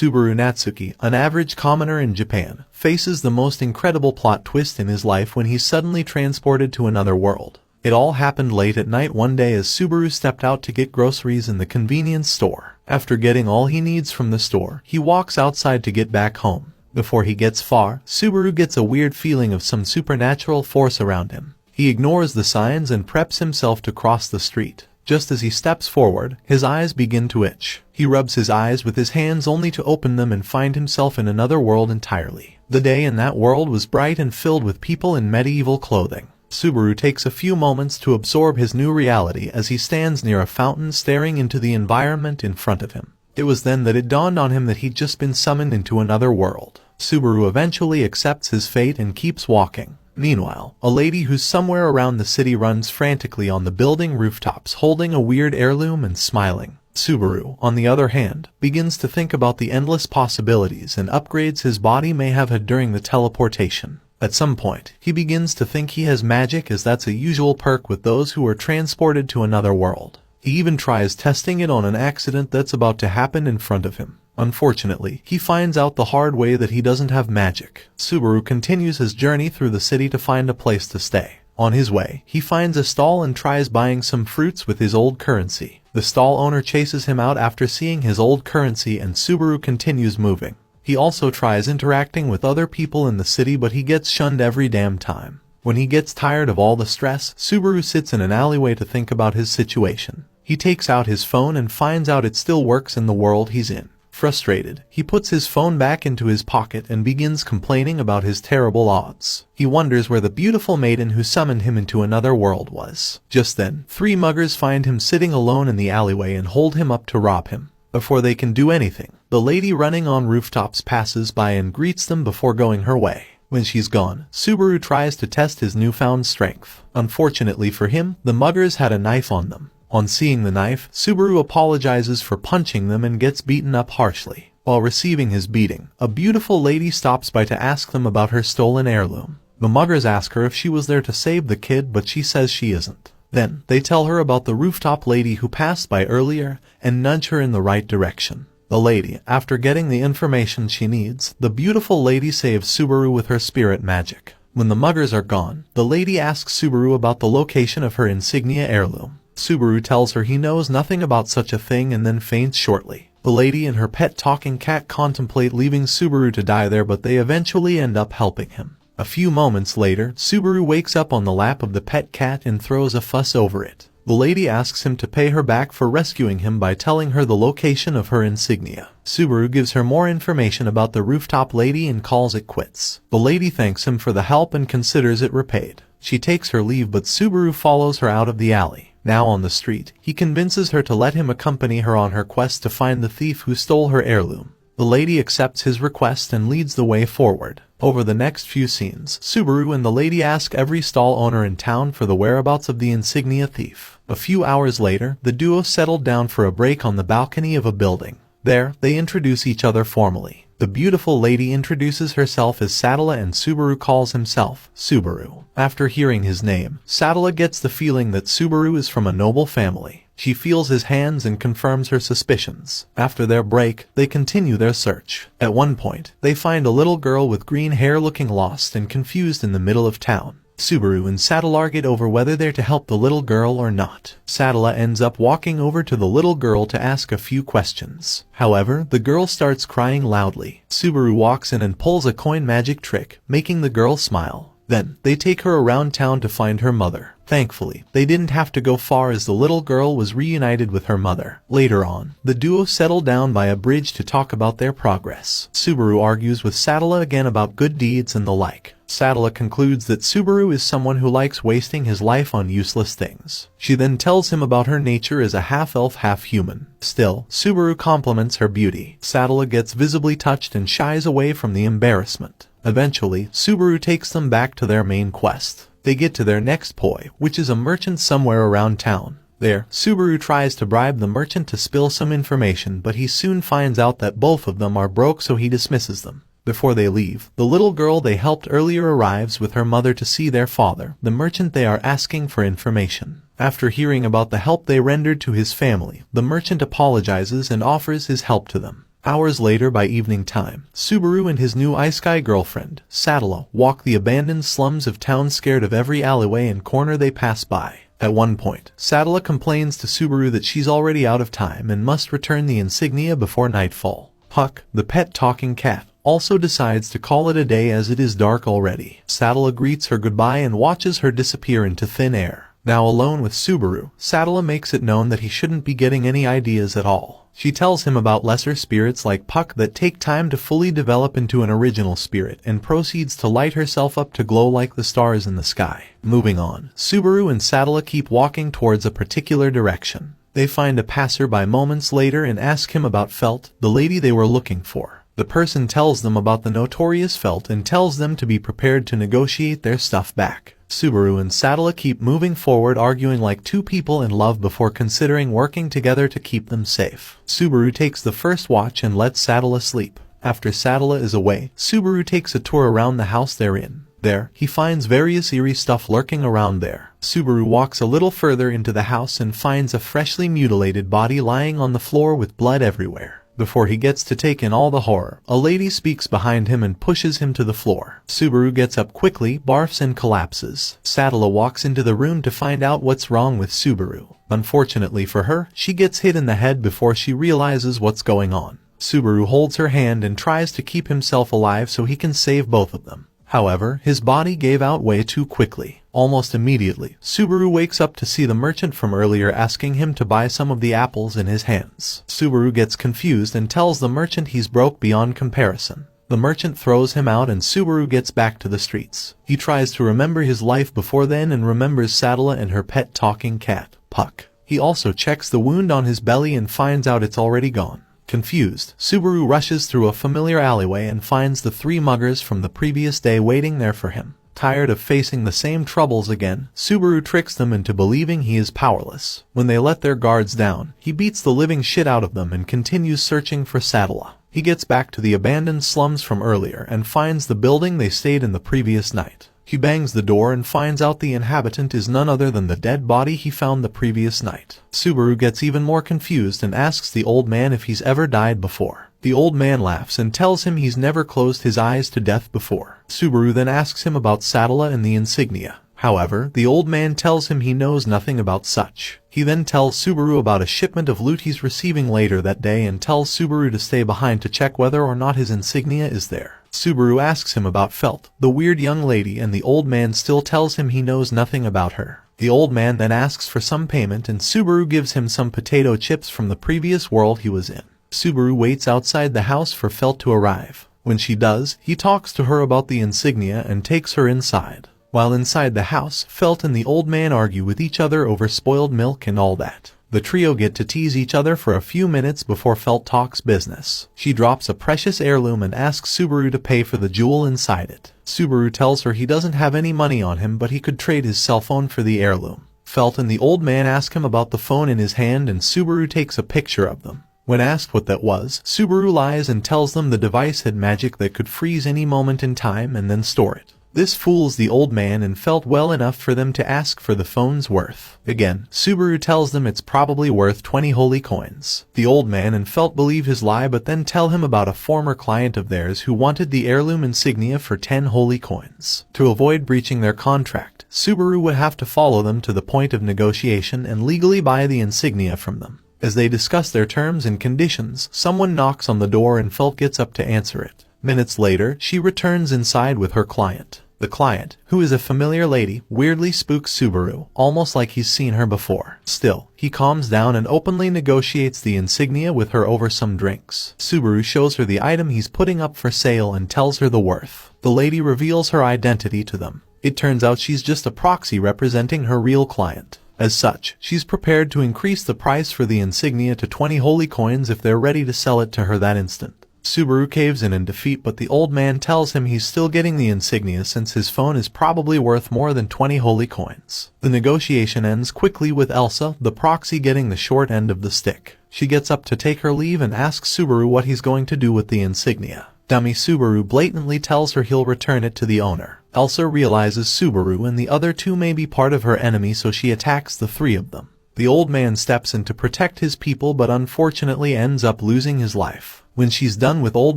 Subaru Natsuki, an average commoner in Japan, faces the most incredible plot twist in his life when he's suddenly transported to another world. It all happened late at night one day as Subaru stepped out to get groceries in the convenience store. After getting all he needs from the store, he walks outside to get back home. Before he gets far, Subaru gets a weird feeling of some supernatural force around him. He ignores the signs and preps himself to cross the street. Just as he steps forward, his eyes begin to itch. He rubs his eyes with his hands only to open them and find himself in another world entirely. The day in that world was bright and filled with people in medieval clothing. Subaru takes a few moments to absorb his new reality as he stands near a fountain staring into the environment in front of him. It was then that it dawned on him that he'd just been summoned into another world. Subaru eventually accepts his fate and keeps walking. Meanwhile, a lady who's somewhere around the city runs frantically on the building rooftops holding a weird heirloom and smiling. Subaru, on the other hand, begins to think about the endless possibilities and upgrades his body may have had during the teleportation. At some point, he begins to think he has magic as that's a usual perk with those who are transported to another world. He even tries testing it on an accident that's about to happen in front of him. Unfortunately, he finds out the hard way that he doesn't have magic. Subaru continues his journey through the city to find a place to stay. On his way, he finds a stall and tries buying some fruits with his old currency. The stall owner chases him out after seeing his old currency and Subaru continues moving. He also tries interacting with other people in the city but he gets shunned every damn time. When he gets tired of all the stress, Subaru sits in an alleyway to think about his situation. He takes out his phone and finds out it still works in the world he's in. Frustrated, he puts his phone back into his pocket and begins complaining about his terrible odds. He wonders where the beautiful maiden who summoned him into another world was. Just then, 3 muggers find him sitting alone in the alleyway and hold him up to rob him. Before they can do anything, the lady running on rooftops passes by and greets them before going her way. When she's gone, Subaru tries to test his newfound strength. Unfortunately for him, the muggers had a knife on them. On seeing the knife, Subaru apologizes for punching them and gets beaten up harshly. While receiving his beating, a beautiful lady stops by to ask them about her stolen heirloom. The muggers ask her if she was there to save the kid, but she says she isn't. Then, they tell her about the rooftop lady who passed by earlier and nudge her in the right direction. The lady, after getting the information she needs, the beautiful lady saves Subaru with her spirit magic. When the muggers are gone, the lady asks Subaru about the location of her insignia heirloom. Subaru tells her he knows nothing about such a thing and then faints shortly. The lady and her pet talking cat contemplate leaving Subaru to die there but they eventually end up helping him. A few moments later, Subaru wakes up on the lap of the pet cat and throws a fuss over it. The lady asks him to pay her back for rescuing him by telling her the location of her insignia. Subaru gives her more information about the rooftop lady and calls it quits. The lady thanks him for the help and considers it repaid. She takes her leave but Subaru follows her out of the alley. Now on the street, he convinces her to let him accompany her on her quest to find the thief who stole her heirloom. The lady accepts his request and leads the way forward. Over the next few scenes, Subaru and the lady ask every stall owner in town for the whereabouts of the insignia thief. A few hours later, the duo settled down for a break on the balcony of a building. There, they introduce each other formally. The beautiful lady introduces herself as Sadala and Subaru calls himself Subaru. After hearing his name, Sadala gets the feeling that Subaru is from a noble family. She feels his hands and confirms her suspicions. After their break, they continue their search. At one point, they find a little girl with green hair looking lost and confused in the middle of town. Subaru and Sadala argue over whether they're to help the little girl or not. Sadala ends up walking over to the little girl to ask a few questions. However, the girl starts crying loudly. Subaru walks in and pulls a coin magic trick, making the girl smile. Then, they take her around town to find her mother. Thankfully, they didn't have to go far as the little girl was reunited with her mother. Later on, the duo settle down by a bridge to talk about their progress. Subaru argues with Sadala again about good deeds and the like. Sadala concludes that Subaru is someone who likes wasting his life on useless things. She then tells him about her nature as a half-elf, half-human. Still, Subaru compliments her beauty. Sadala gets visibly touched and shies away from the embarrassment. Eventually, Subaru takes them back to their main quest. They get to their next poi, which is a merchant somewhere around town. There, Subaru tries to bribe the merchant to spill some information, but he soon finds out that both of them are broke, so he dismisses them. Before they leave, the little girl they helped earlier arrives with her mother to see their father, the merchant they are asking for information. After hearing about the help they rendered to his family, the merchant apologizes and offers his help to them. Hours later by evening time, Subaru and his new isekai girlfriend, Sadala, walk the abandoned slums of town scared of every alleyway and corner they pass by. At one point, Sadala complains to Subaru that she's already out of time and must return the insignia before nightfall. Puck, the pet talking cat, also decides to call it a day as it is dark already. Sadala greets her goodbye and watches her disappear into thin air. Now alone with Subaru, Sadala makes it known that he shouldn't be getting any ideas at all. She tells him about lesser spirits like Puck that take time to fully develop into an original spirit and proceeds to light herself up to glow like the stars in the sky. Moving on, Subaru and Sadala keep walking towards a particular direction. They find a passerby moments later and ask him about Felt, the lady they were looking for. The person tells them about the notorious Felt and tells them to be prepared to negotiate their stuff back. Subaru and Sadala keep moving forward, arguing like two people in love before considering working together to keep them safe. Subaru takes the first watch and lets Sadala sleep. After Sadala is away, Subaru takes a tour around the house they're in. There, he finds various eerie stuff lurking around there. Subaru walks a little further into the house and finds a freshly mutilated body lying on the floor with blood everywhere. Before he gets to take in all the horror, a lady speaks behind him and pushes him to the floor. Subaru gets up quickly, barfs and collapses. Sadala walks into the room to find out what's wrong with Subaru. Unfortunately for her, she gets hit in the head before she realizes what's going on. Subaru holds her hand and tries to keep himself alive so he can save both of them. However, his body gave out way too quickly. Almost immediately, Subaru wakes up to see the merchant from earlier asking him to buy some of the apples in his hands. Subaru gets confused and tells the merchant he's broke beyond comparison. The merchant throws him out and Subaru gets back to the streets. He tries to remember his life before then and remembers Sadala and her pet talking cat, Puck. He also checks the wound on his belly and finds out it's already gone. Confused, Subaru rushes through a familiar alleyway and finds the three muggers from the previous day waiting there for him. Tired of facing the same troubles again, Subaru tricks them into believing he is powerless. When they let their guards down, he beats the living shit out of them and continues searching for Sadala. He gets back to the abandoned slums from earlier and finds the building they stayed in the previous night. He bangs the door and finds out the inhabitant is none other than the dead body he found the previous night. Subaru gets even more confused and asks the old man if he's ever died before. The old man laughs and tells him he's never closed his eyes to death before. Subaru then asks him about Sadala and the insignia. However, the old man tells him he knows nothing about such. He then tells Subaru about a shipment of loot he's receiving later that day and tells Subaru to stay behind to check whether or not his insignia is there. Subaru asks him about Felt, the weird young lady, and the old man still tells him he knows nothing about her. The old man then asks for some payment and Subaru gives him some potato chips from the previous world he was in. Subaru waits outside the house for Felt to arrive. When she does, he talks to her about the insignia and takes her inside. While inside the house, Felt and the old man argue with each other over spoiled milk and all that. The trio get to tease each other for a few minutes before Felt talks business. She drops a precious heirloom and asks Subaru to pay for the jewel inside it. Subaru tells her he doesn't have any money on him but he could trade his cell phone for the heirloom. Felt and the old man ask him about the phone in his hand and Subaru takes a picture of them. When asked what that was, Subaru lies and tells them the device had magic that could freeze any moment in time and then store it. This fools the old man and Felt well enough for them to ask for the phone's worth. Again, Subaru tells them it's probably worth 20 holy coins. The old man and Felt believe his lie but then tell him about a former client of theirs who wanted the heirloom insignia for 10 holy coins. To avoid breaching their contract, Subaru would have to follow them to the point of negotiation and legally buy the insignia from them. As they discuss their terms and conditions, someone knocks on the door and Felt gets up to answer it. Minutes later, she returns inside with her client. The client, who is a familiar lady, weirdly spooks Subaru, almost like he's seen her before. Still, he calms down and openly negotiates the insignia with her over some drinks. Subaru shows her the item he's putting up for sale and tells her the worth. The lady reveals her identity to them. It turns out she's just a proxy representing her real client. As such, she's prepared to increase the price for the insignia to 20 holy coins if they're ready to sell it to her that instant. Subaru caves in defeat but the old man tells him he's still getting the insignia since his phone is probably worth more than 20 holy coins. The negotiation ends quickly with Elsa, the proxy, getting the short end of the stick. She gets up to take her leave and asks Subaru what he's going to do with the insignia. Dummy Subaru blatantly tells her he'll return it to the owner. Elsa realizes Subaru and the other two may be part of her enemy so she attacks the three of them. The old man steps in to protect his people but unfortunately ends up losing his life. When she's done with old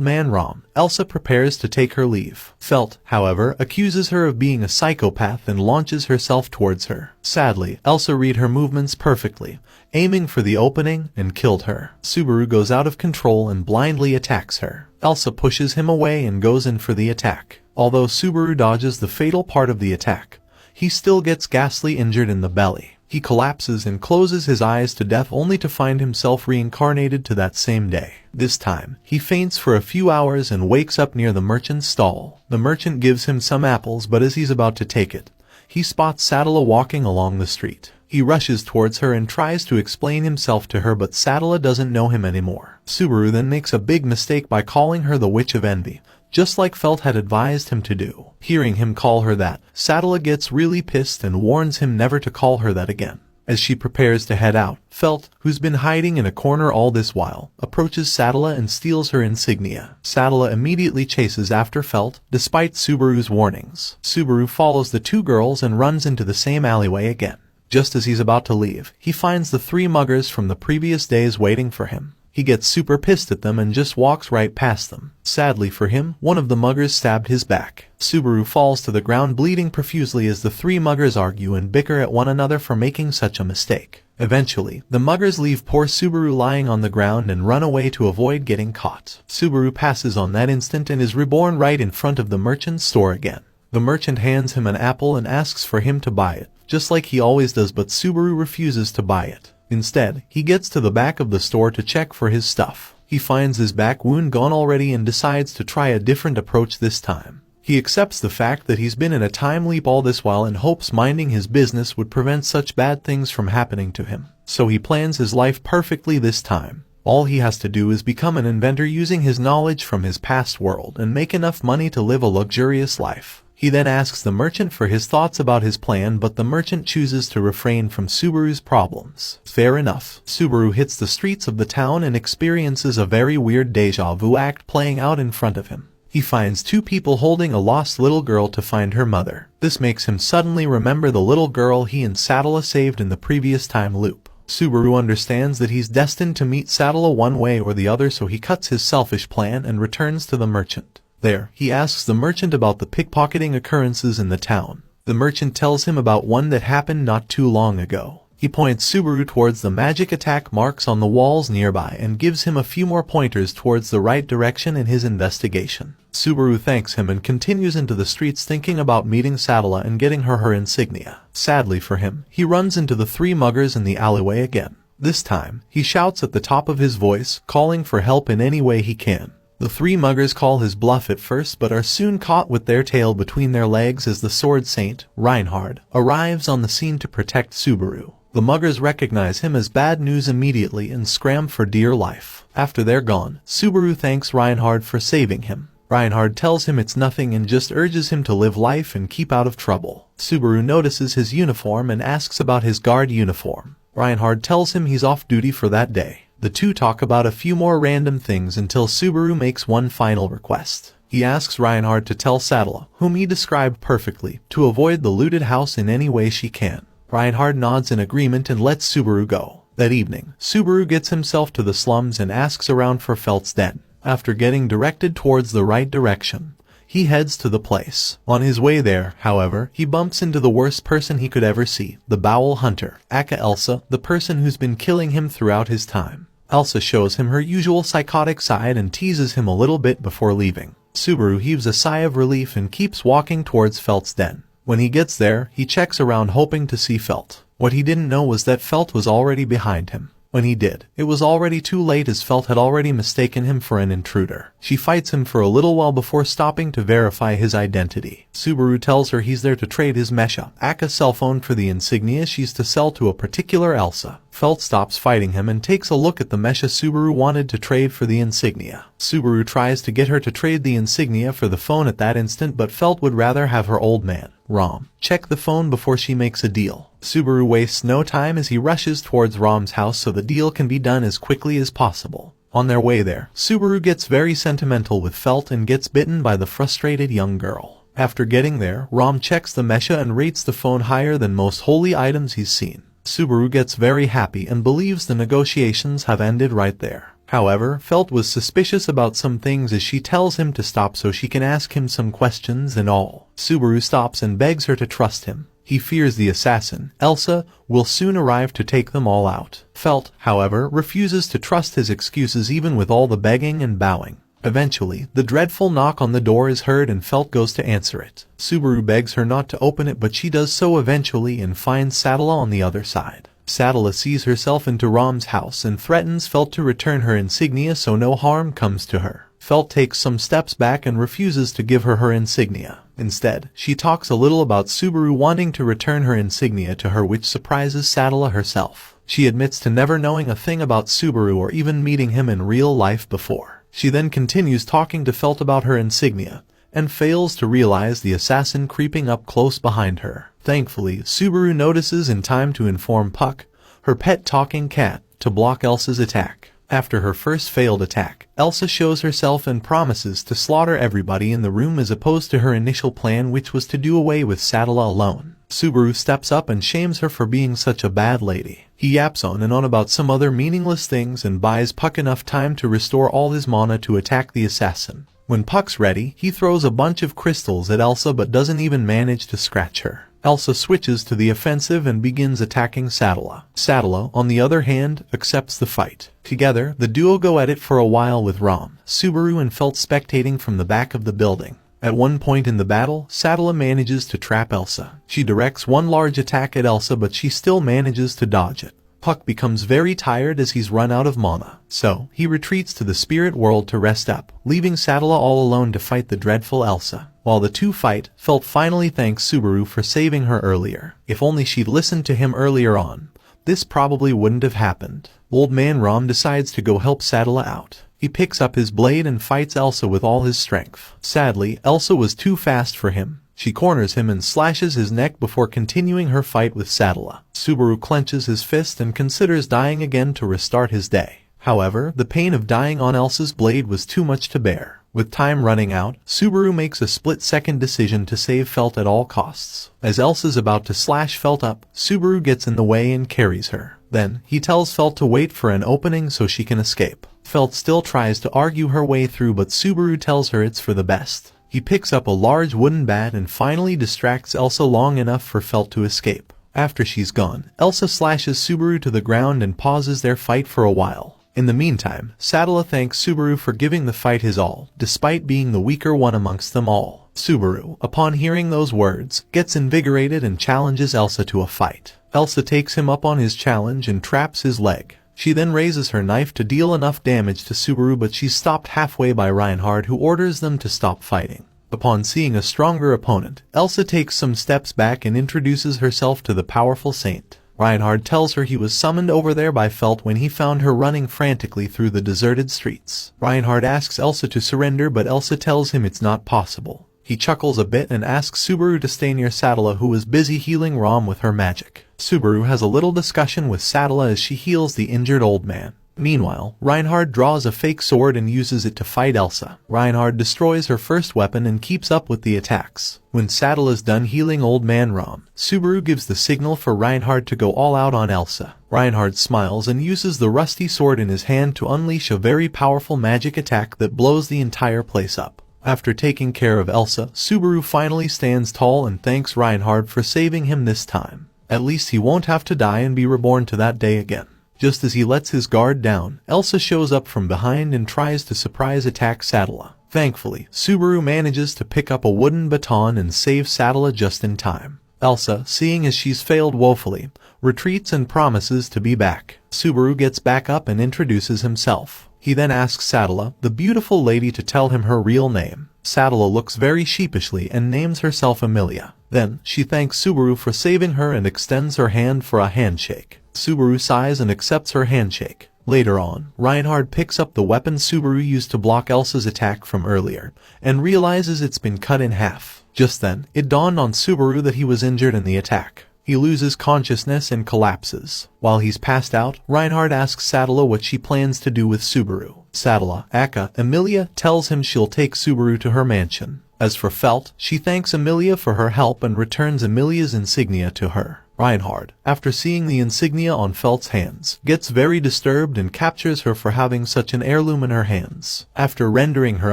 man Rom, Elsa prepares to take her leave. Felt, however, accuses her of being a psychopath and launches herself towards her. Sadly, Elsa read her movements perfectly, aiming for the opening, and killed her. Subaru goes out of control and blindly attacks her. Elsa pushes him away and goes in for the attack. Although Subaru dodges the fatal part of the attack, he still gets ghastly injured in the belly. He collapses and closes his eyes to death only to find himself reincarnated to that same day. This time, he faints for a few hours and wakes up near the merchant's stall. The merchant gives him some apples, but as he's about to take it, he spots Sadala walking along the street. He rushes towards her and tries to explain himself to her, but Sadala doesn't know him anymore. Subaru then makes a big mistake by calling her the Witch of Envy, just like Felt had advised him to do. Hearing him call her that, Sadala gets really pissed and warns him never to call her that again. As she prepares to head out, Felt, who's been hiding in a corner all this while, approaches Sadala and steals her insignia. Sadala immediately chases after Felt, despite Subaru's warnings. Subaru follows the two girls and runs into the same alleyway again. Just as he's about to leave, he finds the three muggers from the previous days waiting for him. He gets super pissed at them and just walks right past them. Sadly for him, one of the muggers stabbed his back. Subaru falls to the ground bleeding profusely as the three muggers argue and bicker at one another for making such a mistake. Eventually, the muggers leave poor Subaru lying on the ground and run away to avoid getting caught. Subaru passes on that instant and is reborn right in front of the merchant's store again. The merchant hands him an apple and asks for him to buy it, just like he always does, but Subaru refuses to buy it. Instead, he gets to the back of the store to check for his stuff. He finds his back wound gone already and decides to try a different approach this time. He accepts the fact that he's been in a time leap all this while and hopes minding his business would prevent such bad things from happening to him. So he plans his life perfectly this time. All he has to do is become an inventor using his knowledge from his past world and make enough money to live a luxurious life. He then asks the merchant for his thoughts about his plan, but the merchant chooses to refrain from Subaru's problems. Fair enough. Subaru hits the streets of the town and experiences a very weird deja vu act playing out in front of him. He finds two people holding a lost little girl to find her mother. This makes him suddenly remember the little girl he and Sadala saved in the previous time loop. Subaru understands that he's destined to meet Sadala one way or the other, so he cuts his selfish plan and returns to the merchant. There, he asks the merchant about the pickpocketing occurrences in the town. The merchant tells him about one that happened not too long ago. He points Subaru towards the magic attack marks on the walls nearby and gives him a few more pointers towards the right direction in his investigation. Subaru thanks him and continues into the streets thinking about meeting Sadala and getting her insignia. Sadly for him, he runs into the three muggers in the alleyway again. This time, he shouts at the top of his voice, calling for help in any way he can. The three muggers call his bluff at first but are soon caught with their tail between their legs as the sword saint, Reinhard, arrives on the scene to protect Subaru. The muggers recognize him as bad news immediately and scram for dear life. After they're gone, Subaru thanks Reinhard for saving him. Reinhard tells him it's nothing and just urges him to live life and keep out of trouble. Subaru notices his uniform and asks about his guard uniform. Reinhard tells him he's off duty for that day. The two talk about a few more random things until Subaru makes one final request. He asks Reinhard to tell Sadala, whom he described perfectly, to avoid the looted house in any way she can. Reinhard nods in agreement and lets Subaru go. That evening, Subaru gets himself to the slums and asks around for Felt's den. After getting directed towards the right direction, he heads to the place. On his way there, however, he bumps into the worst person he could ever see, the Bowel Hunter, aka Elsa, the person who's been killing him throughout his time. Elsa shows him her usual psychotic side and teases him a little bit before leaving. Subaru heaves a sigh of relief and keeps walking towards Felt's den. When he gets there, he checks around hoping to see Felt. What he didn't know was that Felt was already behind him. When he did, it was already too late as Felt had already mistaken him for an intruder. She fights him for a little while before stopping to verify his identity. Subaru tells her he's there to trade his Mesha, aka cell phone, for the insignia she's to sell to a particular Elsa. Felt stops fighting him and takes a look at the Mesha Subaru wanted to trade for the insignia. Subaru tries to get her to trade the insignia for the phone at that instant, but Felt would rather have her old man, Rom, check the phone before she makes a deal. Subaru wastes no time as he rushes towards Rom's house so the deal can be done as quickly as possible. On their way there, Subaru gets very sentimental with Felt and gets bitten by the frustrated young girl. After getting there, Rom checks the Mesha and rates the phone higher than most holy items he's seen. Subaru gets very happy and believes the negotiations have ended right there. However, Felt was suspicious about some things as she tells him to stop so she can ask him some questions and all. Subaru stops and begs her to trust him. He fears the assassin, Elsa, will soon arrive to take them all out. Felt, however, refuses to trust his excuses even with all the begging and bowing. Eventually, the dreadful knock on the door is heard and Felt goes to answer it. Subaru begs her not to open it, but she does so eventually and finds Sadala on the other side. Sadala sees herself into Rom's house and threatens Felt to return her insignia so no harm comes to her. Felt takes some steps back and refuses to give her insignia. Instead, she talks a little about Subaru wanting to return her insignia to her, which surprises Sadala herself. She admits to never knowing a thing about Subaru or even meeting him in real life before. She then continues talking to Felt about her insignia, and fails to realize the assassin creeping up close behind her. Thankfully, Subaru notices in time to inform Puck, her pet talking cat, to block Elsa's attack. After her first failed attack, Elsa shows herself and promises to slaughter everybody in the room as opposed to her initial plan, which was to do away with Sadala alone. Subaru steps up and shames her for being such a bad lady. He yaps on and on about some other meaningless things and buys Puck enough time to restore all his mana to attack the assassin. When Puck's ready, he throws a bunch of crystals at Elsa but doesn't even manage to scratch her. Elsa switches to the offensive and begins attacking Sadala. Sadala, on the other hand, accepts the fight. Together, the duo go at it for a while with Rom, Subaru and Felt spectating from the back of the building. At one point in the battle, Sadala manages to trap Elsa. She directs one large attack at Elsa but she still manages to dodge it. Puck becomes very tired as he's run out of mana, so he retreats to the spirit world to rest up, leaving Sadala all alone to fight the dreadful Elsa. While the two fight, Felt finally thanks Subaru for saving her earlier. If only she'd listened to him earlier on, this probably wouldn't have happened. Old man Rom decides to go help Sadala out. He picks up his blade and fights Elsa with all his strength. Sadly, Elsa was too fast for him. She corners him and slashes his neck before continuing her fight with Sadala. Subaru clenches his fist and considers dying again to restart his day. However, the pain of dying on Elsa's blade was too much to bear. With time running out, Subaru makes a split-second decision to save Felt at all costs. As Elsa's about to slash Felt up, Subaru gets in the way and carries her. Then, he tells Felt to wait for an opening so she can escape. Felt still tries to argue her way through, but Subaru tells her it's for the best. He picks up a large wooden bat and finally distracts Elsa long enough for Felt to escape. After she's gone, Elsa slashes Subaru to the ground and pauses their fight for a while. In the meantime, Sadala thanks Subaru for giving the fight his all, despite being the weaker one amongst them all. Subaru, upon hearing those words, gets invigorated and challenges Elsa to a fight. Elsa takes him up on his challenge and traps his leg. She then raises her knife to deal enough damage to Subaru, but she's stopped halfway by Reinhard, who orders them to stop fighting. Upon seeing a stronger opponent, Elsa takes some steps back and introduces herself to the powerful saint. Reinhard tells her he was summoned over there by Felt when he found her running frantically through the deserted streets. Reinhard asks Elsa to surrender, but Elsa tells him it's not possible. He chuckles a bit and asks Subaru to stay near Sadala, who is busy healing Rom with her magic. Subaru has a little discussion with Sadala as she heals the injured old man. Meanwhile, Reinhard draws a fake sword and uses it to fight Elsa. Reinhard destroys her first weapon and keeps up with the attacks. When Sadala is done healing old man Rom, Subaru gives the signal for Reinhard to go all out on Elsa. Reinhard smiles and uses the rusty sword in his hand to unleash a very powerful magic attack that blows the entire place up. After taking care of Elsa, Subaru finally stands tall and thanks Reinhard for saving him this time. At least he won't have to die and be reborn to that day again. Just as he lets his guard down, Elsa shows up from behind and tries to surprise attack Sadala. Thankfully, Subaru manages to pick up a wooden baton and save Sadala just in time. Elsa, seeing as she's failed woefully, retreats and promises to be back. Subaru gets back up and introduces himself. He then asks Sadala, the beautiful lady, to tell him her real name. Sadala looks very sheepishly and names herself Emilia. Then, she thanks Subaru for saving her and extends her hand for a handshake. Subaru sighs and accepts her handshake. Later on, Reinhard picks up the weapon Subaru used to block Elsa's attack from earlier, and realizes it's been cut in half. Just then, it dawned on Subaru that he was injured in the attack. He loses consciousness and collapses. While he's passed out, Reinhard asks Sadala what she plans to do with Subaru. Sadala, aka Emilia, tells him she'll take Subaru to her mansion. As for Felt, she thanks Emilia for her help and returns Emilia's insignia to her. Reinhard, after seeing the insignia on Felt's hands, gets very disturbed and captures her for having such an heirloom in her hands. After rendering her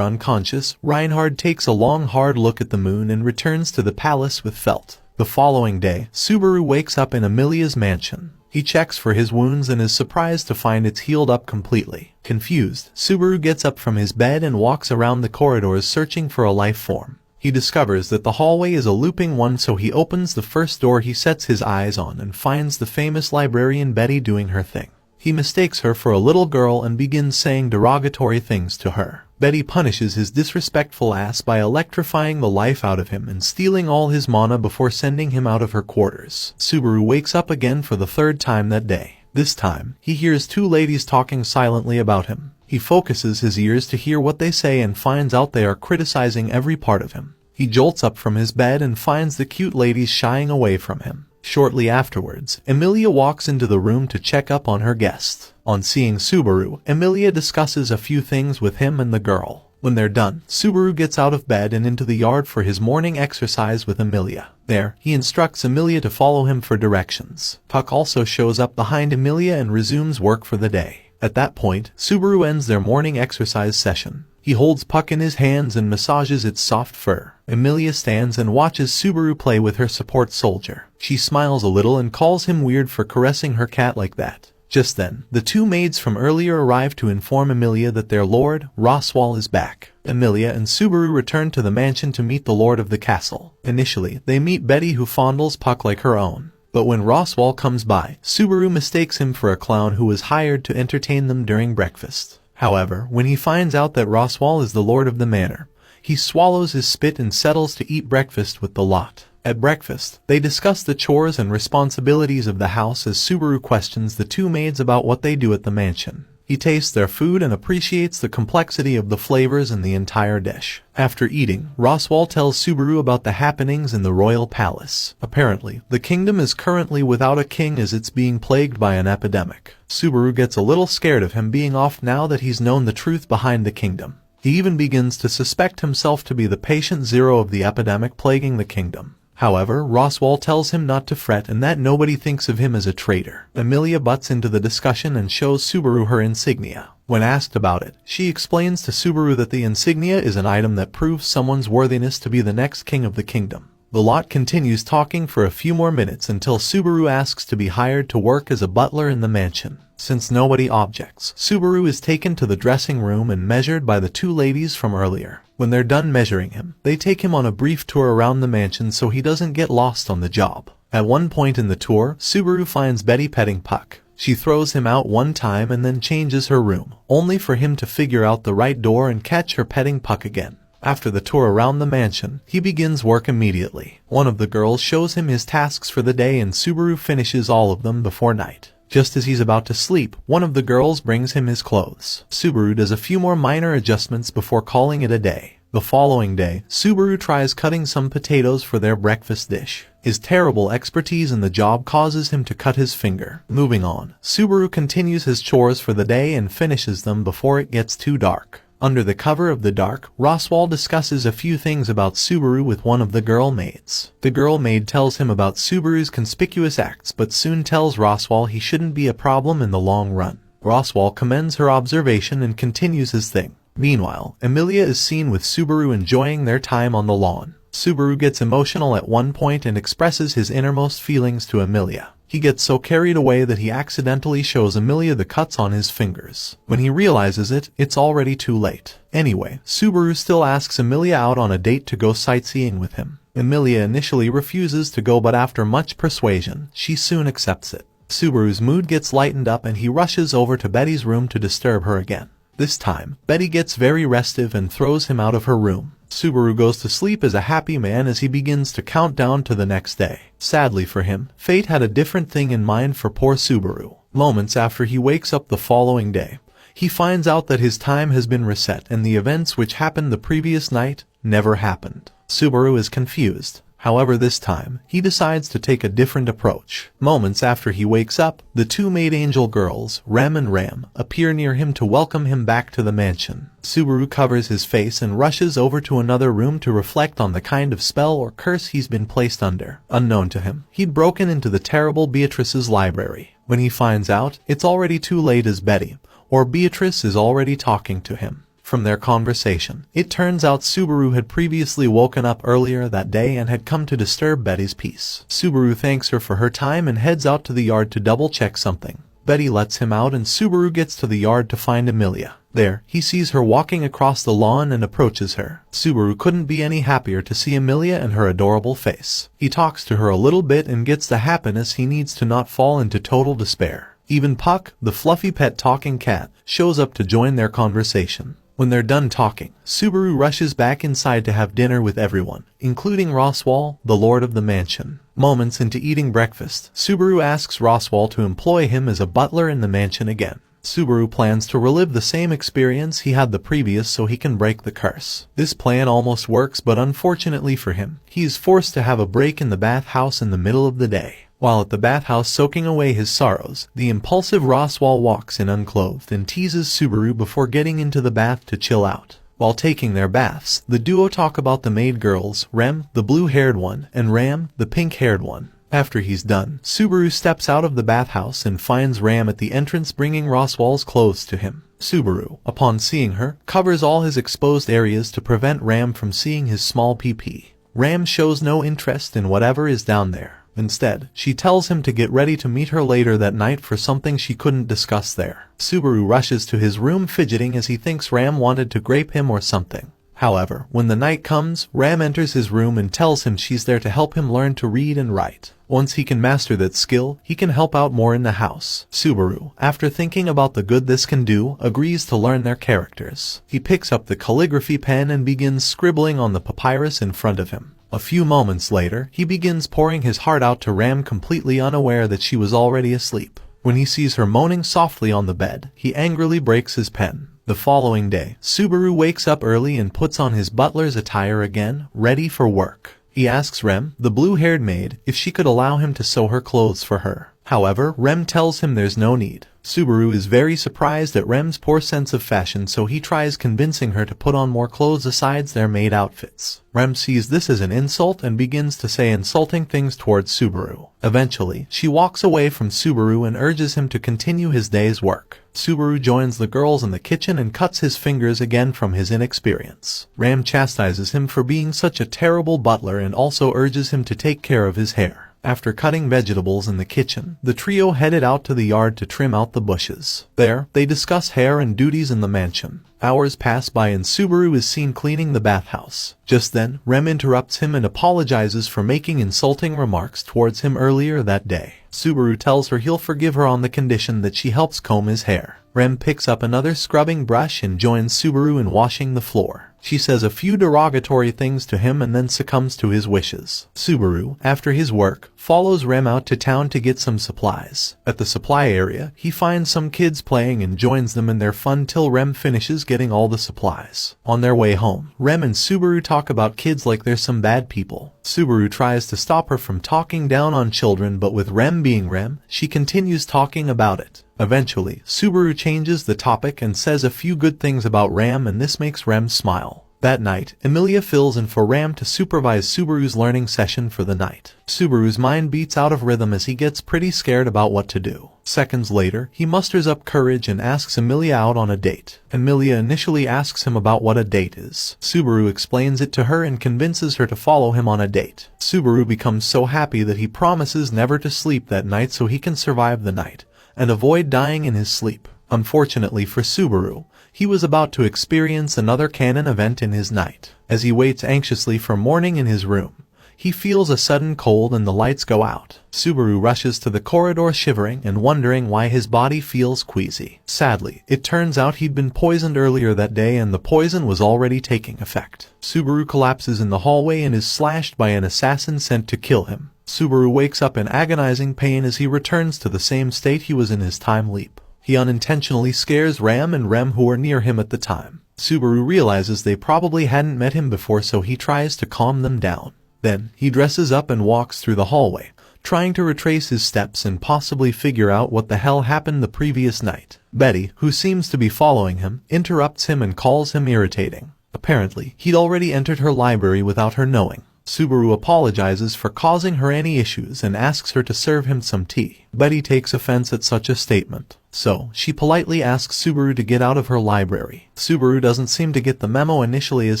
unconscious, Reinhard takes a long hard look at the moon and returns to the palace with Felt. The following day, Subaru wakes up in Amelia's mansion. He checks for his wounds and is surprised to find it's healed up completely. Confused, Subaru gets up from his bed and walks around the corridors searching for a life form. He discovers that the hallway is a looping one, so he opens the first door he sets his eyes on and finds the famous librarian Betty doing her thing. He mistakes her for a little girl and begins saying derogatory things to her. Betty punishes his disrespectful ass by electrifying the life out of him and stealing all his mana before sending him out of her quarters. Subaru wakes up again for the third time that day. This time, he hears two ladies talking silently about him. He focuses his ears to hear what they say and finds out they are criticizing every part of him. He jolts up from his bed and finds the cute ladies shying away from him. Shortly afterwards, Emilia walks into the room to check up on her guest. On seeing Subaru, Emilia discusses a few things with him and the girl. When they're done, Subaru gets out of bed and into the yard for his morning exercise with Emilia. There, he instructs Emilia to follow him for directions. Puck also shows up behind Emilia and resumes work for the day. At that point, Subaru ends their morning exercise session. He holds Puck in his hands and massages its soft fur. Emilia stands and watches Subaru play with her support soldier. She smiles a little and calls him weird for caressing her cat like that. Just then, the two maids from earlier arrive to inform Emilia that their lord, Roswal, is back. Emilia and Subaru return to the mansion to meet the lord of the castle. Initially, they meet Betty, who fondles Puck like her own. But when Roswal comes by, Subaru mistakes him for a clown who was hired to entertain them during breakfast. However, when he finds out that Roswal is the lord of the manor, he swallows his spit and settles to eat breakfast with the lot. At breakfast, they discuss the chores and responsibilities of the house as Subaru questions the two maids about what they do at the mansion. He tastes their food and appreciates the complexity of the flavors in the entire dish. After eating, Roswal tells Subaru about the happenings in the royal palace. Apparently, the kingdom is currently without a king as it's being plagued by an epidemic. Subaru gets a little scared of him being off now that he's known the truth behind the kingdom. He even begins to suspect himself to be the patient zero of the epidemic plaguing the kingdom. However, Roswal tells him not to fret and that nobody thinks of him as a traitor. Emilia butts into the discussion and shows Subaru her insignia. When asked about it, she explains to Subaru that the insignia is an item that proves someone's worthiness to be the next king of the kingdom. The lot continues talking for a few more minutes until Subaru asks to be hired to work as a butler in the mansion. Since nobody objects, Subaru is taken to the dressing room and measured by the two ladies from earlier. When they're done measuring him, they take him on a brief tour around the mansion so he doesn't get lost on the job. At one point in the tour, Subaru finds Betty petting Puck. She throws him out one time and then changes her room, only for him to figure out the right door and catch her petting Puck again. After the tour around the mansion, he begins work immediately. One of the girls shows him his tasks for the day and Subaru finishes all of them before night. Just as he's about to sleep, one of the girls brings him his clothes. Subaru does a few more minor adjustments before calling it a day. The following day, Subaru tries cutting some potatoes for their breakfast dish. His terrible expertise in the job causes him to cut his finger. Moving on, Subaru continues his chores for the day and finishes them before it gets too dark. Under the cover of the dark, Roswal discusses a few things about Subaru with one of the girl maids. The girl maid tells him about Subaru's conspicuous acts but soon tells Roswal he shouldn't be a problem in the long run. Roswal commends her observation and continues his thing. Meanwhile, Emilia is seen with Subaru enjoying their time on the lawn. Subaru gets emotional at one point and expresses his innermost feelings to Emilia. He gets so carried away that he accidentally shows Emilia the cuts on his fingers. When he realizes it, it's already too late. Anyway, Subaru still asks Emilia out on a date to go sightseeing with him. Emilia initially refuses to go, but after much persuasion, she soon accepts it. Subaru's mood gets lightened up and he rushes over to Betty's room to disturb her again. This time, Betty gets very restive and throws him out of her room. Subaru goes to sleep as a happy man as he begins to count down to the next day. Sadly for him, fate had a different thing in mind for poor Subaru. Moments after he wakes up the following day, he finds out that his time has been reset and the events which happened the previous night never happened. Subaru is confused. However, this time, he decides to take a different approach. Moments after he wakes up, the two maid angel girls, Rem and Ram, appear near him to welcome him back to the mansion. Subaru covers his face and rushes over to another room to reflect on the kind of spell or curse he's been placed under. Unknown to him, he'd broken into the terrible Beatrice's library. When he finds out, it's already too late as Betty, or Beatrice, is already talking to him. From their conversation, it turns out Subaru had previously woken up earlier that day and had come to disturb Betty's peace. Subaru thanks her for her time and heads out to the yard to double-check something. Betty lets him out and Subaru gets to the yard to find Emilia. There, he sees her walking across the lawn and approaches her. Subaru couldn't be any happier to see Emilia and her adorable face. He talks to her a little bit and gets the happiness he needs to not fall into total despair. Even Puck, the fluffy pet talking cat, shows up to join their conversation. When they're done talking, Subaru rushes back inside to have dinner with everyone, including Roswal, the lord of the mansion. Moments into eating breakfast, Subaru asks Roswal to employ him as a butler in the mansion again. Subaru plans to relive the same experience he had the previous so he can break the curse. This plan almost works, but unfortunately for him, he is forced to have a break in the bathhouse in the middle of the day. While at the bathhouse soaking away his sorrows, the impulsive Roswal walks in unclothed and teases Subaru before getting into the bath to chill out. While taking their baths, the duo talk about the maid girls, Rem, the blue-haired one, and Ram, the pink-haired one. After he's done, Subaru steps out of the bathhouse and finds Ram at the entrance bringing Roswal's clothes to him. Subaru, upon seeing her, covers all his exposed areas to prevent Ram from seeing his small PP. Ram shows no interest in whatever is down there. Instead, she tells him to get ready to meet her later that night for something she couldn't discuss there. Subaru rushes to his room fidgeting as he thinks Ram wanted to grape him or something. However, when the night comes, Ram enters his room and tells him she's there to help him learn to read and write. Once he can master that skill, he can help out more in the house. Subaru, after thinking about the good this can do, agrees to learn their characters. He picks up the calligraphy pen and begins scribbling on the papyrus in front of him. A few moments later, he begins pouring his heart out to Ram, completely unaware that she was already asleep. When he sees her moaning softly on the bed, he angrily breaks his pen. The following day, Subaru wakes up early and puts on his butler's attire again, ready for work. He asks Rem, the blue-haired maid, if she could allow him to sew her clothes for her. However, Rem tells him there's no need. Subaru is very surprised at Rem's poor sense of fashion, so he tries convincing her to put on more clothes besides their maid outfits. Rem sees this as an insult and begins to say insulting things towards Subaru. Eventually, she walks away from Subaru and urges him to continue his day's work. Subaru joins the girls in the kitchen and cuts his fingers again from his inexperience. Ram chastises him for being such a terrible butler and also urges him to take care of his hair. After cutting vegetables in the kitchen, the trio headed out to the yard to trim out the bushes. There, they discuss hair and duties in the mansion. Hours pass by and Subaru is seen cleaning the bathhouse. Just then, Rem interrupts him and apologizes for making insulting remarks towards him earlier that day. Subaru tells her he'll forgive her on the condition that she helps comb his hair. Rem picks up another scrubbing brush and joins Subaru in washing the floor. She says a few derogatory things to him and then succumbs to his wishes. Subaru, after his work, follows Rem out to town to get some supplies. At the supply area, he finds some kids playing and joins them in their fun till Rem finishes getting all the supplies. On their way home, Rem and Subaru talk about kids like they're some bad people. Subaru tries to stop her from talking down on children, but with Rem being Rem, she continues talking about it. Eventually, Subaru changes the topic and says a few good things about Ram, and this makes Rem smile. That night, Emilia fills in for Ram to supervise Subaru's learning session for the night. Subaru's mind beats out of rhythm as he gets pretty scared about what to do. Seconds later, he musters up courage and asks Emilia out on a date. Emilia initially asks him about what a date is. Subaru explains it to her and convinces her to follow him on a date. Subaru becomes so happy that he promises never to sleep that night so he can survive the night and avoid dying in his sleep. Unfortunately for Subaru, he was about to experience another canon event in his night. As he waits anxiously for morning in his room, he feels a sudden cold and the lights go out. Subaru rushes to the corridor shivering and wondering why his body feels queasy. Sadly, it turns out he'd been poisoned earlier that day and the poison was already taking effect. Subaru collapses in the hallway and is slashed by an assassin sent to kill him. Subaru wakes up in agonizing pain as he returns to the same state he was in his time leap. He unintentionally scares Ram and Rem, who are near him at the time. Subaru realizes they probably hadn't met him before, so he tries to calm them down. Then, he dresses up and walks through the hallway, trying to retrace his steps and possibly figure out what the hell happened the previous night. Betty, who seems to be following him, interrupts him and calls him irritating. Apparently, he'd already entered her library without her knowing. Subaru apologizes for causing her any issues and asks her to serve him some tea. Betty takes offense at such a statement, so she politely asks Subaru to get out of her library. Subaru doesn't seem to get the memo initially as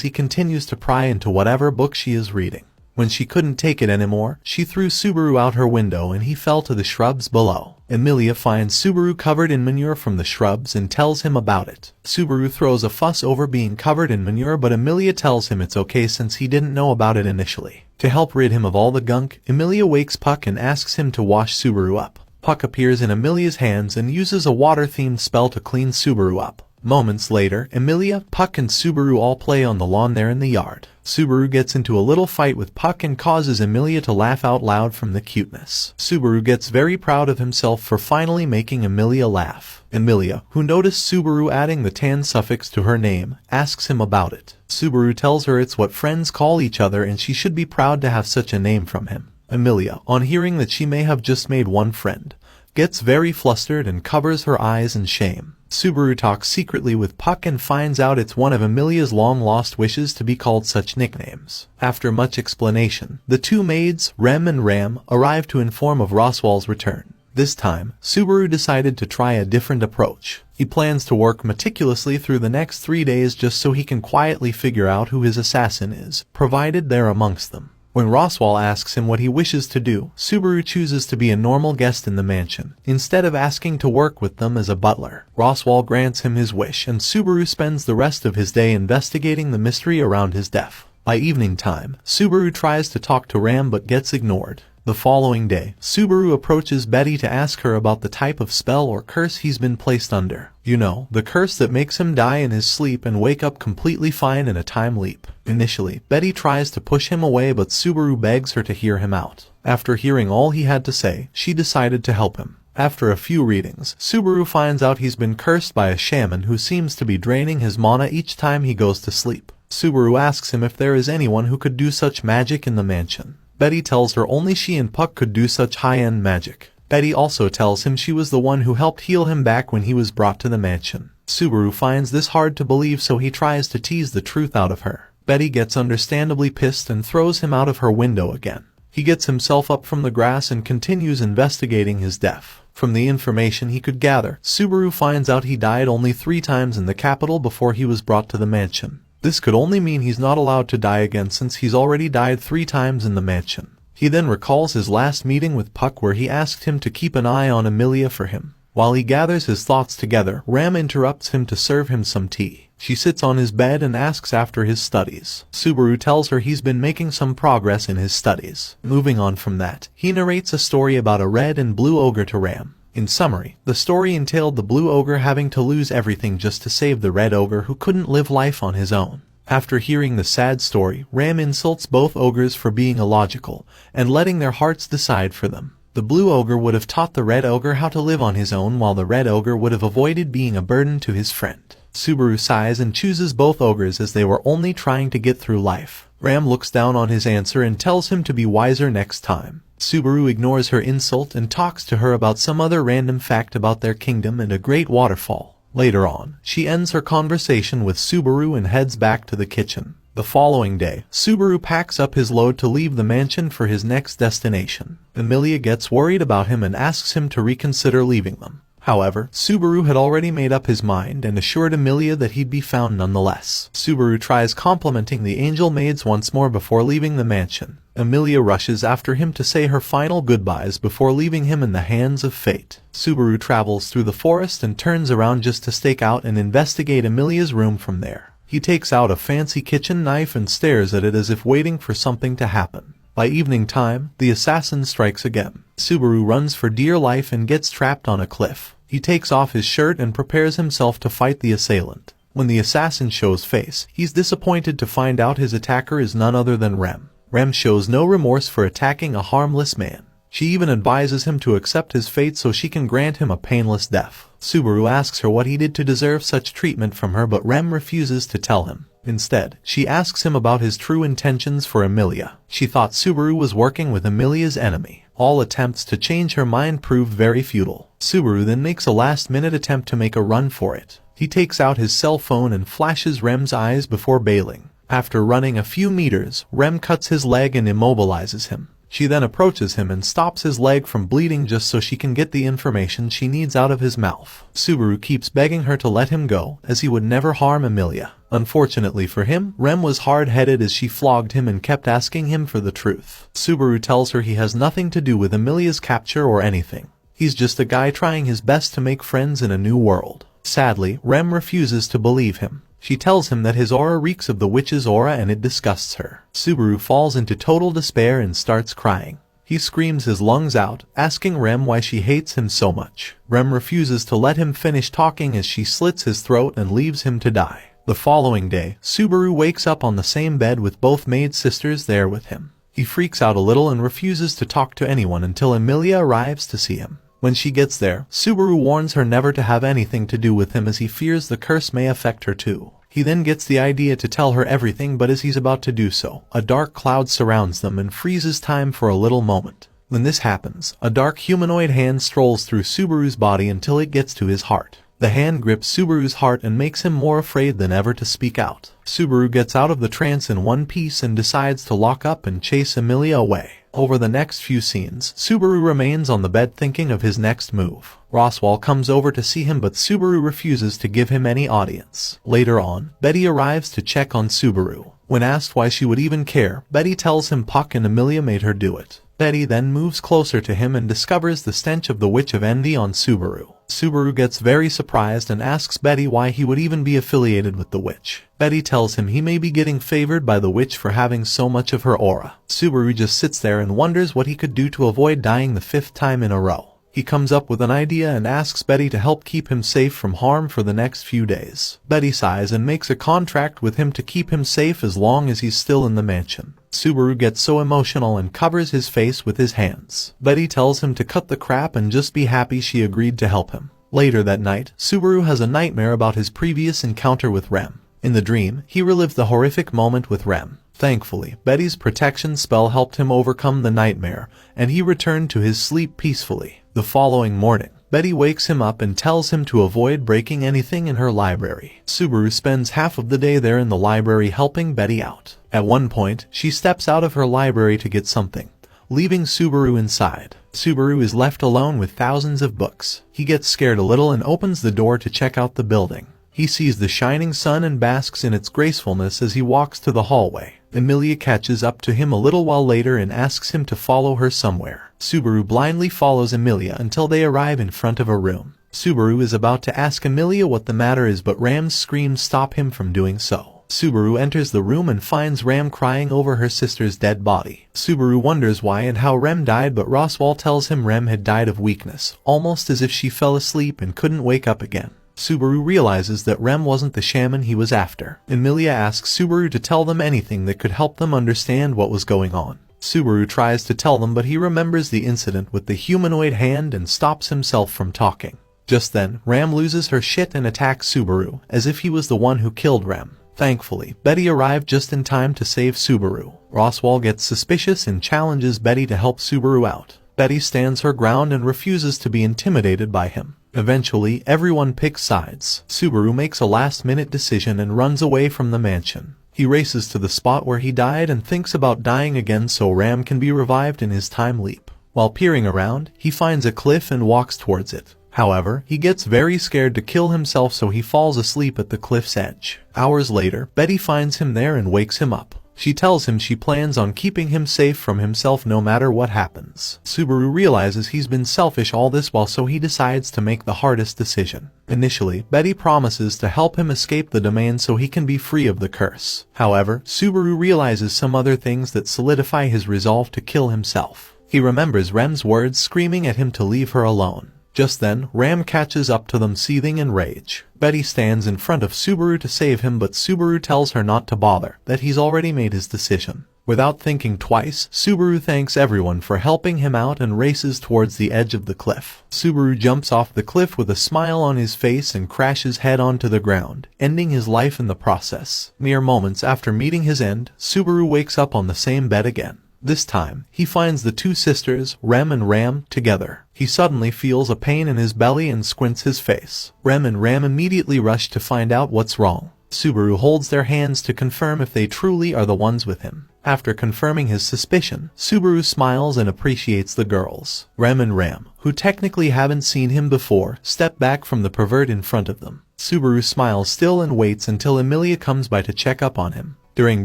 he continues to pry into whatever book she is reading. When she couldn't take it anymore, she threw Subaru out her window and he fell to the shrubs below. Emilia finds Subaru covered in manure from the shrubs and tells him about it. Subaru throws a fuss over being covered in manure, but Emilia tells him it's okay since he didn't know about it initially. To help rid him of all the gunk, Emilia wakes Puck and asks him to wash Subaru up. Puck appears in Emilia's hands and uses a water-themed spell to clean Subaru up. Moments later, Emilia, Puck and Subaru all play on the lawn there in the yard. Subaru gets into a little fight with Puck and causes Emilia to laugh out loud from the cuteness. Subaru gets very proud of himself for finally making Emilia laugh. Emilia, who noticed Subaru adding the tan suffix to her name, asks him about it. Subaru tells her it's what friends call each other and she should be proud to have such a name from him. Emilia, on hearing that she may have just made one friend, gets very flustered and covers her eyes in shame. Subaru talks secretly with Puck and finds out it's one of Emilia's long-lost wishes to be called such nicknames. After much explanation, the two maids, Rem and Ram, arrive to inform of Roswell's return. This time, Subaru decided to try a different approach. He plans to work meticulously through the next 3 days just so he can quietly figure out who his assassin is, provided they're amongst them. When Roswell asks him what he wishes to do, Subaru chooses to be a normal guest in the mansion, instead of asking to work with them as a butler. Roswell grants him his wish and Subaru spends the rest of his day investigating the mystery around his death. By evening time, Subaru tries to talk to Ram but gets ignored. The following day, Subaru approaches Betty to ask her about the type of spell or curse he's been placed under. You know, the curse that makes him die in his sleep and wake up completely fine in a time leap. Initially, Betty tries to push him away but Subaru begs her to hear him out. After hearing all he had to say, she decided to help him. After a few readings, Subaru finds out he's been cursed by a shaman who seems to be draining his mana each time he goes to sleep. Subaru asks him if there is anyone who could do such magic in the mansion. Betty tells her only she and Puck could do such high-end magic. Betty also tells him she was the one who helped heal him back when he was brought to the mansion. Subaru finds this hard to believe so he tries to tease the truth out of her. Betty gets understandably pissed and throws him out of her window again. He gets himself up from the grass and continues investigating his death. From the information he could gather, Subaru finds out he died only 3 times in the capital before he was brought to the mansion. This could only mean he's not allowed to die again since he's already died 3 times in the mansion. He then recalls his last meeting with Puck where he asked him to keep an eye on Emilia for him. While he gathers his thoughts together, Ram interrupts him to serve him some tea. She sits on his bed and asks after his studies. Subaru tells her he's been making some progress in his studies. Moving on from that, he narrates a story about a red and blue ogre to Ram. In summary, the story entailed the blue ogre having to lose everything just to save the red ogre who couldn't live life on his own. After hearing the sad story, Ram insults both ogres for being illogical and letting their hearts decide for them. The blue ogre would have taught the red ogre how to live on his own while the red ogre would have avoided being a burden to his friend. Subaru sighs and chooses both ogres as they were only trying to get through life. Ram looks down on his answer and tells him to be wiser next time. Subaru ignores her insult and talks to her about some other random fact about their kingdom and a great waterfall. Later on, she ends her conversation with Subaru and heads back to the kitchen. The following day, Subaru packs up his load to leave the mansion for his next destination. Emilia gets worried about him and asks him to reconsider leaving them. However, Subaru had already made up his mind and assured Emilia that he'd be found nonetheless. Subaru tries complimenting the angel maids once more before leaving the mansion. Emilia rushes after him to say her final goodbyes before leaving him in the hands of fate. Subaru travels through the forest and turns around just to stake out and investigate Emilia's room from there. He takes out a fancy kitchen knife and stares at it as if waiting for something to happen. By evening time, the assassin strikes again. Subaru runs for dear life and gets trapped on a cliff. He takes off his shirt and prepares himself to fight the assailant. When the assassin shows face, he's disappointed to find out his attacker is none other than Rem. Rem shows no remorse for attacking a harmless man. She even advises him to accept his fate so she can grant him a painless death. Subaru asks her what he did to deserve such treatment from her, but Rem refuses to tell him. Instead, she asks him about his true intentions for Emilia. She thought Subaru was working with Emilia's enemy. All attempts to change her mind proved very futile. Subaru then makes a last-minute attempt to make a run for it. He takes out his cell phone and flashes Rem's eyes before bailing. After running a few meters, Rem cuts his leg and immobilizes him. She then approaches him and stops his leg from bleeding just so she can get the information she needs out of his mouth. Subaru keeps begging her to let him go, as he would never harm Emilia. Unfortunately for him, Rem was hard-headed as she flogged him and kept asking him for the truth. Subaru tells her he has nothing to do with Emilia's capture or anything. He's just a guy trying his best to make friends in a new world. Sadly, Rem refuses to believe him. She tells him that his aura reeks of the witch's aura and it disgusts her. Subaru falls into total despair and starts crying. He screams his lungs out, asking Rem why she hates him so much. Rem refuses to let him finish talking as she slits his throat and leaves him to die. The following day, Subaru wakes up on the same bed with both maid sisters there with him. He freaks out a little and refuses to talk to anyone until Emilia arrives to see him. When she gets there, Subaru warns her never to have anything to do with him as he fears the curse may affect her too. He then gets the idea to tell her everything, but as he's about to do so, a dark cloud surrounds them and freezes time for a little moment. When this happens, a dark humanoid hand strolls through Subaru's body until it gets to his heart. The hand grips Subaru's heart and makes him more afraid than ever to speak out. Subaru gets out of the trance in one piece and decides to lock up and chase Emilia away. Over the next few scenes, Subaru remains on the bed thinking of his next move. Roswell comes over to see him, but Subaru refuses to give him any audience. Later on, Betty arrives to check on Subaru. When asked why she would even care, Betty tells him Puck and Emilia made her do it. Betty then moves closer to him and discovers the stench of the Witch of Envy on Subaru. Subaru gets very surprised and asks Betty why he would even be affiliated with the witch. Betty tells him he may be getting favored by the witch for having so much of her aura. Subaru just sits there and wonders what he could do to avoid dying the 5th time in a row. He comes up with an idea and asks Betty to help keep him safe from harm for the next few days. Betty sighs and makes a contract with him to keep him safe as long as he's still in the mansion. Subaru gets so emotional and covers his face with his hands. Betty tells him to cut the crap and just be happy she agreed to help him. Later that night, Subaru has a nightmare about his previous encounter with Rem. In the dream, he relived the horrific moment with Rem. Thankfully, Betty's protection spell helped him overcome the nightmare, and he returned to his sleep peacefully. The following morning, Betty wakes him up and tells him to avoid breaking anything in her library. Subaru spends half of the day there in the library helping Betty out. At one point, she steps out of her library to get something, leaving Subaru inside. Subaru is left alone with thousands of books. He gets scared a little and opens the door to check out the building. He sees the shining sun and basks in its gracefulness as he walks to the hallway. Emilia catches up to him a little while later and asks him to follow her somewhere. Subaru blindly follows Emilia until they arrive in front of a room. Subaru is about to ask Emilia what the matter is, but Ram's screams stop him from doing so. Subaru enters the room and finds Ram crying over her sister's dead body. Subaru wonders why and how Rem died, but Roswell tells him Rem had died of weakness, almost as if she fell asleep and couldn't wake up again. Subaru realizes that Rem wasn't the shaman he was after. Emilia asks Subaru to tell them anything that could help them understand what was going on. Subaru tries to tell them, but he remembers the incident with the humanoid hand and stops himself from talking. Just then, Ram loses her shit and attacks Subaru, as if he was the one who killed Rem. Thankfully, Betty arrived just in time to save Subaru. Roswell gets suspicious and challenges Betty to help Subaru out. Betty stands her ground and refuses to be intimidated by him. Eventually, everyone picks sides. Subaru makes a last-minute decision and runs away from the mansion. He races to the spot where he died and thinks about dying again so Ram can be revived in his time leap. While peering around, he finds a cliff and walks towards it. However, he gets very scared to kill himself, so he falls asleep at the cliff's edge. Hours later, Betty finds him there and wakes him up. She tells him she plans on keeping him safe from himself no matter what happens. Subaru realizes he's been selfish all this while, so he decides to make the hardest decision. Initially, Betty promises to help him escape the domain so he can be free of the curse. However, Subaru realizes some other things that solidify his resolve to kill himself. He remembers Rem's words screaming at him to leave her alone. Just then, Ram catches up to them seething in rage. Betty stands in front of Subaru to save him, but Subaru tells her not to bother, that he's already made his decision. Without thinking twice, Subaru thanks everyone for helping him out and races towards the edge of the cliff. Subaru jumps off the cliff with a smile on his face and crashes head onto the ground, ending his life in the process. Mere moments after meeting his end, Subaru wakes up on the same bed again. This time, he finds the two sisters, Rem and Ram, together. He suddenly feels a pain in his belly and squints his face. Rem and Ram immediately rush to find out what's wrong. Subaru holds their hands to confirm if they truly are the ones with him. After confirming his suspicion, Subaru smiles and appreciates the girls. Rem and Ram, who technically haven't seen him before, step back from the pervert in front of them. Subaru smiles still and waits until Emilia comes by to check up on him. During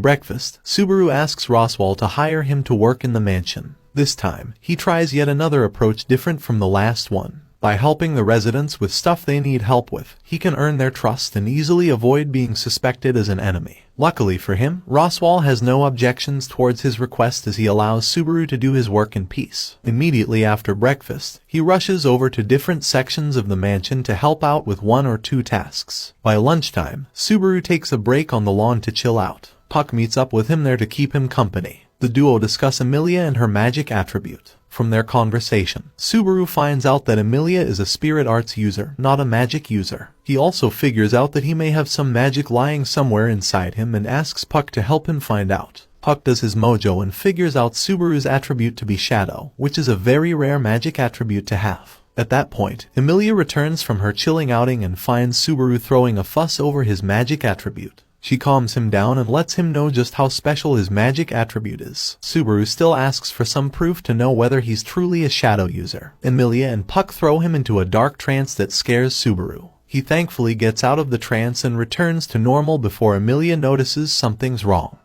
breakfast, Subaru asks Roswell to hire him to work in the mansion. This time, he tries yet another approach different from the last one. By helping the residents with stuff they need help with, he can earn their trust and easily avoid being suspected as an enemy. Luckily for him, Roswell has no objections towards his request as he allows Subaru to do his work in peace. Immediately after breakfast, he rushes over to different sections of the mansion to help out with 1 or 2 tasks. By lunchtime, Subaru takes a break on the lawn to chill out. Puck meets up with him there to keep him company. The duo discuss Emilia and her magic attribute. From their conversation, Subaru finds out that Emilia is a spirit arts user, not a magic user. He also figures out that he may have some magic lying somewhere inside him and asks Puck to help him find out. Puck does his mojo and figures out Subaru's attribute to be Shadow, which is a very rare magic attribute to have. At that point, Emilia returns from her chilling outing and finds Subaru throwing a fuss over his magic attribute. She calms him down and lets him know just how special his magic attribute is. Subaru still asks for some proof to know whether he's truly a shadow user. Emilia and Puck throw him into a dark trance that scares Subaru. He thankfully gets out of the trance and returns to normal before Emilia notices something's wrong.